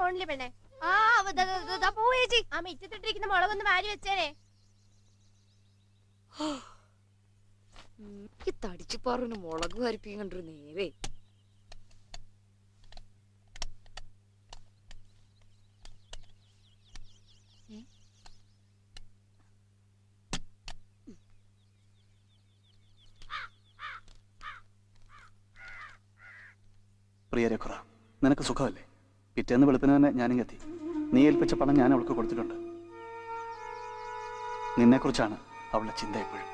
പോണില്ലേ പെണ്ണെ? ചേച്ചി ആ മിറ്റത്തിട്ടിരിക്കുന്ന മുളകൊന്ന് വാരി വെച്ചേനെ. തടിച്ചു പറഞ്ഞു മുളക് വരിപ്പിയും കണ്ടൊരു നേരെ. പ്രിയ രഘുറ, നിനക്ക് സുഖമല്ലേ? പിറ്റേന്ന് വെളുപ്പിന് തന്നെ ഞാനിങ്ങെത്തി. നീ ഏൽപ്പിച്ച പണം ഞാൻ അവൾക്ക് കൊടുത്തിട്ടുണ്ട്. നിന്നെക്കുറിച്ചാണ് അവളുടെ ചിന്ത എപ്പോഴും.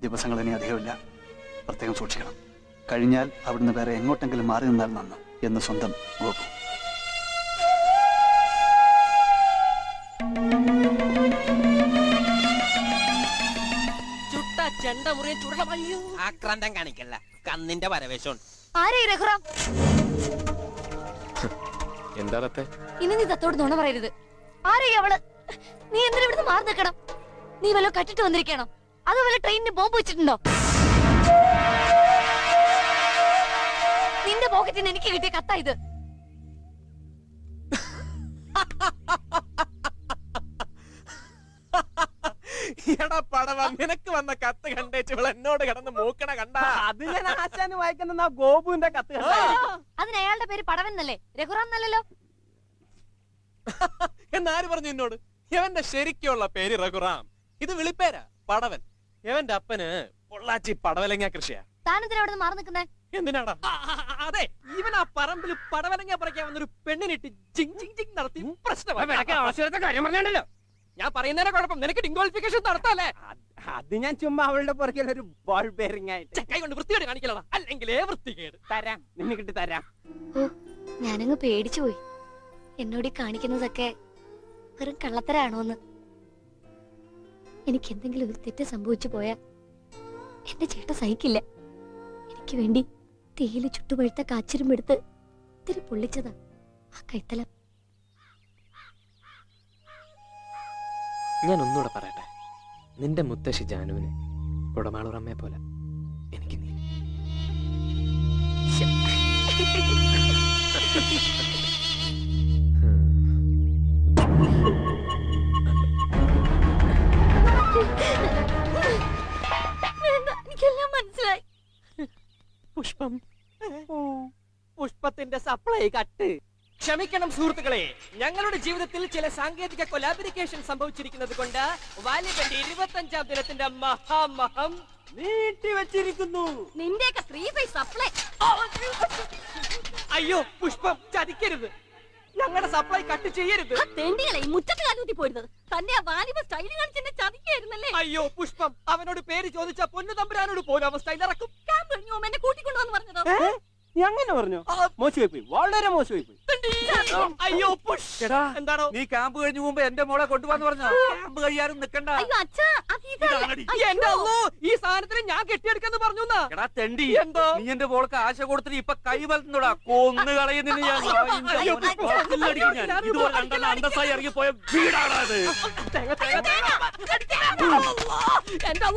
ദിവസങ്ങൾ ഇനി അധികമില്ല. പ്രത്യേകം സൂക്ഷിക്കണം. കഴിഞ്ഞാൽ അവിടുന്ന് വേറെ എങ്ങോട്ടെങ്കിലും മാറി നിന്നാൽ നന്ന് എന്ന് സ്വന്തം ഗോപു. ആക്രാന്തം കാണിക്കല്ല, കന്നിന്റെ പരവേശം. എന്താ ഇനി നീ തത്തോട് നുണ പറയരുത്. ആരേ അവള്? നീ എന്തിനാ ഇവിടുന്ന് മാറി നിൽക്കണം? നീ വല്ല കട്ടിട്ട് വന്നിരിക്കണോ? അതോ വല്ല ട്രെയിനിന് ബോംബ് വെച്ചിട്ടുണ്ടോ? നിന്റെ പോക്കറ്റിന് എനിക്ക് കിട്ടിയ കത്താ ഇത്. എടാ പടവ, നിനക്ക് വന്ന കത്ത് കണ്ടേച്ച് ഇവൾ എന്നോട് കിടന്ന് മൂക്കണ കണ്ട. അത് ഞാൻ ആശാന് വായിക്കുന്ന ഗോപുവിന്റെ കത്ത് കണ്ട. അതിന് അയാളുടെ പേര് പടവൻ എന്നല്ലേ, രഘുറാം എന്നല്ലല്ലോ. എന്നാര് പറഞ്ഞു എന്നോട്? ഇവന്റെ ശരിക്കുള്ള പേര് രഘുറാം. ഇത് വിളിപ്പേരാ പടവൻ. ഇവന്റെ അപ്പന് പൊള്ളാച്ചി പടവലങ്ങ കൃഷിയാ. താനെന്തിനാ അവിടെ മാറി നിൽക്കുന്നേ? എന്തിനാടാ? അതെ, ഇവൻ ആ പറമ്പിൽ പടവലങ്ങ പറിക്കാൻ വന്നൊരു പെണ്ണിനിട്ട് ജിങ് ജിങ് ജിങ് നടത്തി പ്രശ്നമായിട്ട് കാര്യം പറഞ്ഞോ. ഞാൻ പറയുന്നതിനെ കുഴപ്പം നിനക്ക് ഡിംഗ്വാളിഫിക്കേഷൻ നടത്താല്ലേ? അത് ഞാൻ ചുമ്മാ അവളുടെ പുറകിൽ ഒരു ബോൾ ബെയറിംഗ് ആയിട്ട് കൈ കൊണ്ട് വൃത്തിയോട് കാണിക്കലടാ, അല്ലെങ്കിലേ വൃത്തികേട്. തരാം, നിന്നെ കിട്ടി തരാം. ഞാനങ്ങ് പേടിച്ചു പോയി. എന്നോട് കാണിക്കുന്നതൊക്കെ വെറും കള്ളത്തരാണോന്ന്. എനിക്ക് എന്തെങ്കിലും ഒരു തെറ്റ് സംഭവിച്ചു പോയാ എന്റെ ചേട്ട സഹിക്കില്ല. എനിക്ക് വേണ്ടി തേയില ചുട്ടുപഴുത്ത കാച്ചിരും എടുത്ത് ഇത്തിരി പൊള്ളിച്ചതാ ആ കൈത്തല. ഞാൻ ഒന്നുകൂടെ പറയട്ടെ, നിന്റെ മുത്തശ്ശി ജാനുവിന് കുടമാളൂറമ്മയെ പോലെ എനിക്ക് നീ. എനിക്കെല്ലാം മനസ്സിലായി. പുഷ്പം, പുഷ്പത്തിന്റെ സപ്ലൈ കട്ട്. ക്ഷമിക്കണം സുഹൃത്തുക്കളെ, ഞങ്ങളുടെ ജീവിതത്തിൽ ചില സാങ്കേതിക കൊലാബറിക്കേഷൻ സംഭവിച്ചിരിക്കുന്നത് കൊണ്ട് വാലിബന്റെ 25ാം ദിനത്തിന്റെ മഹാമഹം നീട്ടിവെച്ചിരിക്കുന്നു. നിന്റെയൊക്കെ 3 സപ്ലൈ. അയ്യോ പുഷ്പം, ചതിക്കരുത്. ഞങ്ങളുടെ സപ്ലൈ കട്ട് ചെയ്യരുത്. തെണ്ടികളെ മുറ്റത്ത് കാലൂത്തി പോയിരുന്നത് തന്നെ ആ വാലിബ സ്റ്റൈൽ കാണിച്ചെന്നെ ചതിക്കായിരുന്നല്ലേ? അയ്യോ പുഷ്പം, അവനോട് പേര് ചോദിച്ചാ പൊന്നു തമ്പുരാനോട് പോലും അവൻ സ്റ്റൈൽ ഇറക്കും. ക്യാമ്പ് കഴിഞ്ഞു എന്നെ കൂട്ടിക്കൊണ്ടുവന്ന് പറഞ്ഞതോ? നീ അങ്ങനെ പറഞ്ഞു? മോശമായി പോയി, വളരെ മോശമായി പോയി. അയ്യോ പുഷ്, എന്താണോ നീ ക്യാമ്പ് കഴിഞ്ഞു മുമ്പ് എന്റെ മോളെ കൊണ്ടുപോകാന്ന് പറഞ്ഞോ? ക്യാമ്പ് കഴിയാനും നിക്കണ്ട. എന്റെ അല്ലോ, ഈ സാധനത്തിന് ഞാൻ കെട്ടിയെടുക്കാന്ന് പറഞ്ഞു. എടാ തെണ്ടി, എന്തോ നീ എന്റെ മോൾക്ക് ആശ കൊടുത്തിട്ട് ഇപ്പൊ കൈ വലുന്നോടാ, കൊന്നു കളയുന്നതിന് ഞാൻ. ഇതുപോലെ രണ്ടെണ്ണം അന്തസ്സായി ഇറങ്ങിപ്പോയ വീടാണ് അത്. എന്റെ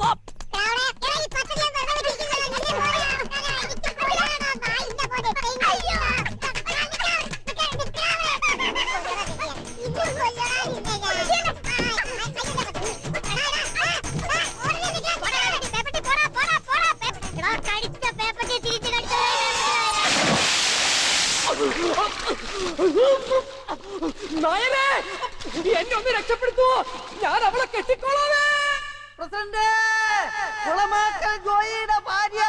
നായരെ, എന്നെ ഒന്ന് രക്ഷപ്പെടുത്തൂ, ഞാൻ അവളെ കെട്ടിക്കോളാവേ. പ്രസിഡന്റ്, കുളമാക്കൽ ജോയിയുടെ ഭാര്യ.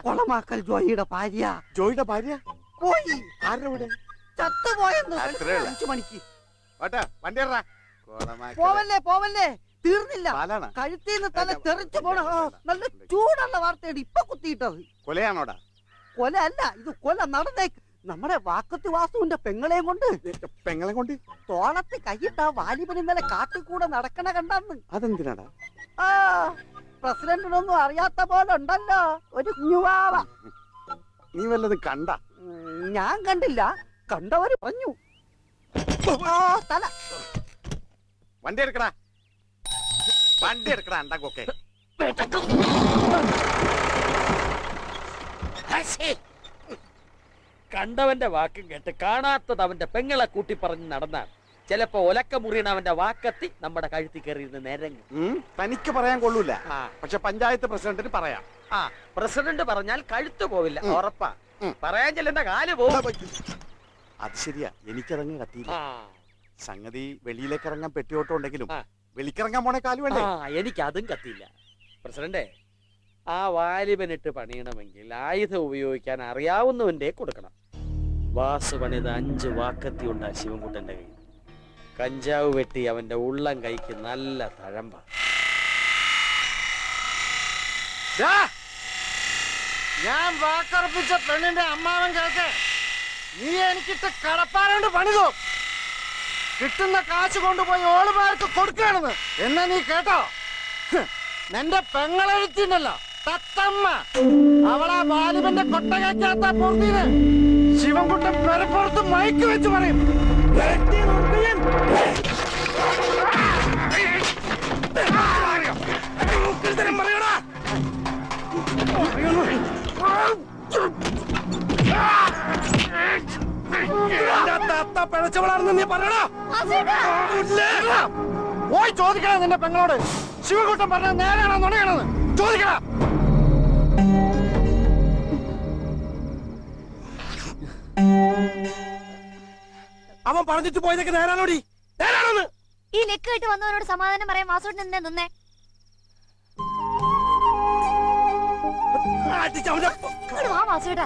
കുളമാക്കൽ ജോയിയുടെ ഭാര്യ. ജോയിയുടെ ഭാര്യ പോയി. ആരുടെ കൂടെ? ചത്തുപോയെന്ന് 5 മണിക്ക്. പോവല്ലേ പോവല്ലേ, തീർന്നില്ല. കഴുത്തിന്ന് തല തെറിച്ചു പോണ നല്ല ചൂടുള്ള വാർത്തയാണ് ഇപ്പൊ കുത്തിയിട്ടത്. കൊലയാണോടാ? കൊല അല്ല, ഇത് കൊല നടന്നേക്ക്. നമ്മുടെ വാക്കത്തി വാസുവിന്റെ പെങ്ങളെ കൊണ്ട് തോളത്ത് കൈയിട്ട വാലിബൻ ഇന്നലെ കാട്ടിക്കൂടെ നടക്കണ കണ്ടെന്ന്. അതെന്തിനാടാ? ആ പ്രസിഡന്റിനൊന്നും അറിയാത്ത പോലെ ഉണ്ടല്ലോ ഒരു കുഞ്ഞുവാവ. നീ വല്ലതും കണ്ട? ഞാൻ കണ്ടില്ല, കണ്ടവര് പറഞ്ഞു. തല വണ്ടി എടുക്കടാ. വണ്ടി എടുക്കണ അണ്ടക്കൊക്കെ. കണ്ടവന്റെ വാക്കും കേട്ട് കാണാത്തത് അവന്റെ പെങ്ങളെ കൂട്ടി പറഞ്ഞ് നടന്നാൽ ചിലപ്പോ ഒലക്ക മുറിയണ അവന്റെ വാക്കത്തി നമ്മുടെ കഴുത്തി കയറിയിരുന്ന് നിരങ്ങും. തനിക്ക് പറയാൻ കൊള്ളൂല, ആ പക്ഷെ പഞ്ചായത്ത് പ്രസിഡന്റിന് പറയാം. ആ പ്രസിഡന്റ് പറഞ്ഞാൽ കഴുത്ത് പോവില്ല, ഉറപ്പാ. പറയാൻ ചെല്ലുന്ന കാല് പോവും. അത് ശരിയാ, എനിക്കതങ്ങ് കത്തിയില്ല. ആ, സംഗതി വെളിയിലേക്ക് ഇറങ്ങാൻ പെട്ടിയോട്ടം ഉണ്ടെങ്കിലും ആ. വെളിക്കിറങ്ങാൻ പോണേ കാല് വേണ്ടേ? എനിക്ക് അതും കത്തിയില്ല. പ്രസിഡന്റെ, ആ വാലിബനിട്ട് പണിയണമെങ്കിൽ ആയുധം ഉപയോഗിക്കാൻ അറിയാവുന്നവന്റെ കൊടുക്കണം. വാസു പണിത് 5 വാക്കത്തി ഉണ്ടാ ശിവൻകുട്ടന്റെ കയ്യിൽ. കഞ്ചാവ് വെട്ടി അവന്റെ ഉള്ളം കൈക്ക് നല്ല തഴമ്പ. ഞാൻ വാക്കറപ്പിച്ച പെണ്ണിന്റെ അമ്മാവൻ കേൾക്ക്, നീ എനിക്കിട്ട് കടപ്പാരോണ്ട് പണിതോ, കിട്ടുന്ന കാശ് കൊണ്ടുപോയി ഓളുമാർക്ക് കൊടുക്കുകയാണെന്ന്. എന്നാ നീ കേട്ടോ, നിന്റെ പെങ്ങളെഴുത്തിണ്ടല്ലോ തത്തമ്മ, അവളാ ബാലിബന്റെ കൊട്ടകയ്ക്കകത്താ പൊറുതീന്. ശിവൻകുട്ടൻ പെരപ്പുറത്ത് മയക്ക് വെച്ച് പറയും. പറയടാ പിഴച്ചവളാണെന്ന് നീ പറയടാ. പോയി ചോദിക്കണം നിന്റെ പെങ്ങളോട്, ശിവകുട്ടൻ പറഞ്ഞത് നേരാണോ നുണയാണെന്ന് ചോദിക്കണം. അവൻ പറഞ്ഞിട്ട് പോയതൊക്കെ നേരാണോടി? നേരാണോന്ന് ഈ ലെക്ക് കെട്ട് വന്നവരോട് സമാധാനം പറയാൻ വാസോട്ട് നിന്നെ നിന്നേ. ഇങ്ങോട്ട് വാ വാസുവേട്ടാ.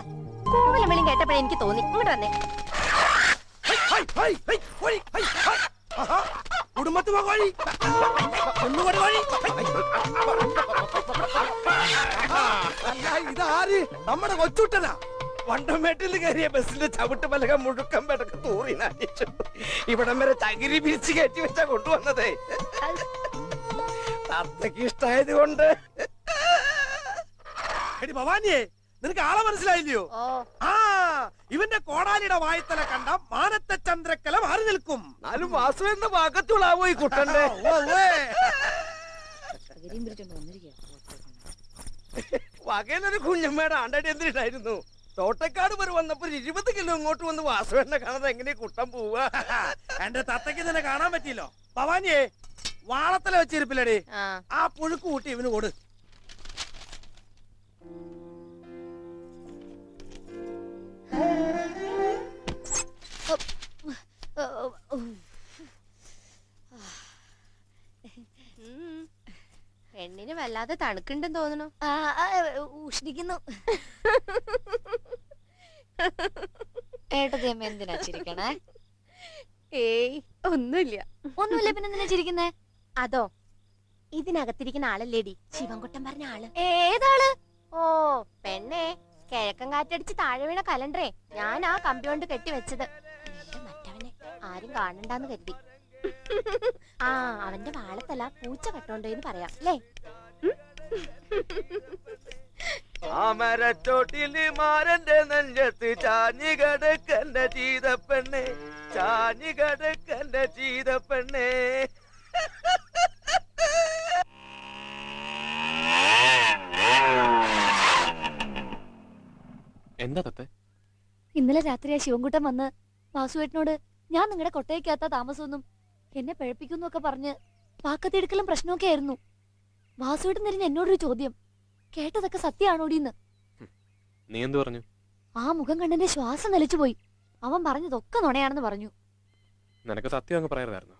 കോവലം വെളിയും കേട്ടപ്പോഴേ എനിക്ക് തോന്നി, ഇങ്ങോട്ട് വന്നേ. കുടുംബത്തിൽ ഇതാര്? നമ്മുടെ കൊച്ചുട്ടനാ. വണ്ടമേട്ടിൽ കയറിയ ബസ്സിന്റെ ചവിട്ട് പലക മുഴുക്കം പെടക്ക് തൂറി നാണിച്ചു. ഇവിടം വരെ ചകിരി പിരിച്ച് കയറ്റി വെച്ചാ കൊണ്ടുവന്നതേ. അത്രയ്ക്ക് ഇഷ്ടായത് കൊണ്ട്. എടി ഭവാനിയെ, നിനക്ക് ആളെ മനസ്സിലായില്ലയോ? ആ, ഇവന്റെ കോടാലിയുടെ വായത്തല കണ്ട മാനത്തെ ചന്ദ്രക്കല മാറി നിൽക്കും. നാലും വാസു എന്ന ഭാഗത്തുള്ളാവോ ഈ കുട്ടന്റെ? വകയിലൊരു കുഞ്ഞമ്മയുടെ ആണ്ടടി എന്തിനായിരുന്നു? തോട്ടക്കാട് വരെ വന്നപ്പോ 20 കിലോ ഇങ്ങോട്ട് വന്ന് വാസുവിനെ കാണാതെ എങ്ങനെ കുട്ടം പോവാ? എന്റെ തത്തയ്ക്ക് തന്നെ കാണാൻ പറ്റിയല്ലോ. ഭവാനിയെ, വാളത്തല വെച്ചിരിപ്പില്ലടി, ആ പുഴുക്ക് കൂട്ടി ഇവന് കൊടു. പെണ്ണിന് വല്ലാതെ തണുക്കുണ്ടെന്ന് തോന്നണു. ഉഷ്ണിക്കുന്നു. ഏട്ടത്തിയമ്മ എന്തിനാ ചിരിക്കണേ? ഏയ് ഒന്നുമില്ല. ഒന്നുമില്ല, പിന്നെ എന്തിനാ ചിരിക്കുന്നേ? അതോ, ഇതിനകത്തിരിക്കുന്ന ആളല്ലേടി ശിവൻകുട്ടൻ പറഞ്ഞ ആള്. ഏതാള്? ഓ പെണ്ണെ, കിഴക്കൻ കാറ്റടിച്ച് താഴെ വീണ കലണ്ടറേ ഞാൻ ആ കമ്പി കൊണ്ട് കെട്ടിവെച്ചത്. മറ്റവനെ ആരും കാണണ്ടാന്ന് കരുതി. ആ, അവന്റെ വാളത്തല്ല പൂച്ച കെട്ടോണ്ടെന്ന് പറയാം അല്ലേ? അമരച്ചോട്ടില് മാരന്റെ നെഞ്ചത്ത് ചാഞ്ഞി കിടക്കന്റെ ചീതപ്പെണ്ണെ, ചാഞ്ഞി കിടക്കന്റെ ചീതപ്പെണ്ണെ. എന്താ തത്തെ? ഇന്നലെ രാത്രി ആ ശിവൻകുട്ടൻ വന്ന് വാസുവേട്ടനോട് ഞാൻ നിങ്ങളുടെ കൊട്ടയ്ക്കകത്ത താമസമൊന്നും എന്നെ പിഴപ്പിക്കുന്നൊക്കെ പറഞ്ഞ് വാക്കത്തെടുക്കലും പ്രശ്നമൊക്കെ ആയിരുന്നു. വാസുവേട്ടൻ തിരിഞ്ഞ് എന്നോടൊരു ചോദ്യം, കേട്ടതൊക്കെ സത്യമാണോടിന്ന്. നീ എന്ത് പറഞ്ഞു? ആ മുഖം കണ്ടെന്റെ ശ്വാസം നിലച്ചുപോയി. അവൻ പറഞ്ഞതൊക്കെ നുണയാണെന്ന് പറഞ്ഞു. നിനക്ക് സത്യം അങ്ങ് പറയരുതായിരുന്നു.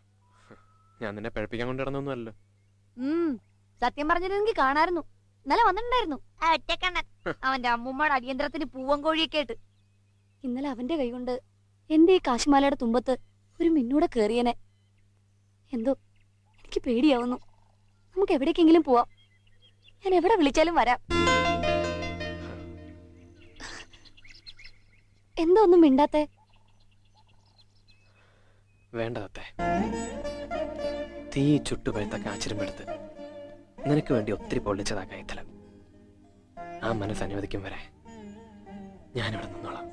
ഞാൻ നിന്നെ പിഴപ്പിക്കാൻ കൊണ്ടിരുന്നൊന്നും അല്ലല്ലോ. സത്യം പറഞ്ഞിരുന്നെങ്കിൽ കാണായിരുന്നു. ഇന്നലെ വന്നിട്ടുണ്ടായിരുന്നു ഒറ്റക്കണ്ണൻ, അവന്റെ അമ്മൂമ്മയുടെ അടിയന്തരത്തിന് പൂവൻ കോഴിയൊക്കെ ആയിട്ട്. ഇന്നലെ അവന്റെ കൈകൊണ്ട് എന്റെ ഈ കാശിമാലയുടെ തുമ്പത്ത് ഒരു മിന്നൂടെ കേറിയനെ. എന്തോ എനിക്ക് പേടിയാവുന്നു. നമുക്ക് എവിടേക്കെങ്കിലും പോവാം. ഞാൻ എവിടെ വിളിച്ചാലും വരാം. എന്തോ ഒന്നും മിണ്ടാത്തെ? വേണ്ട തത്തെ. തീ ചുട്ടുപഴുത്ത കാച്ചിരുമ്പെടുത്ത് നിനക്ക് വേണ്ടി ഒത്തിരി പൊള്ളിച്ചതാ കൈത്തലം. ആ മനസ്സ് അനുവദിക്കും വരെ ഞാനിവിടെ നിന്നോളാം.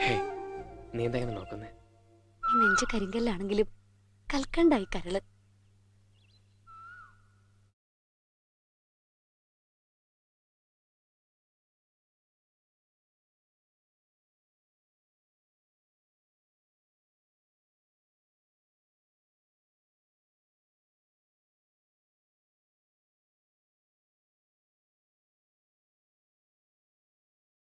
ഹേ, നീ എന്താ നോക്കുന്നേ? ഈ നെഞ്ച് കരിങ്കല്ലാണെങ്കിലും കൽക്കണ്ടായി കരള്.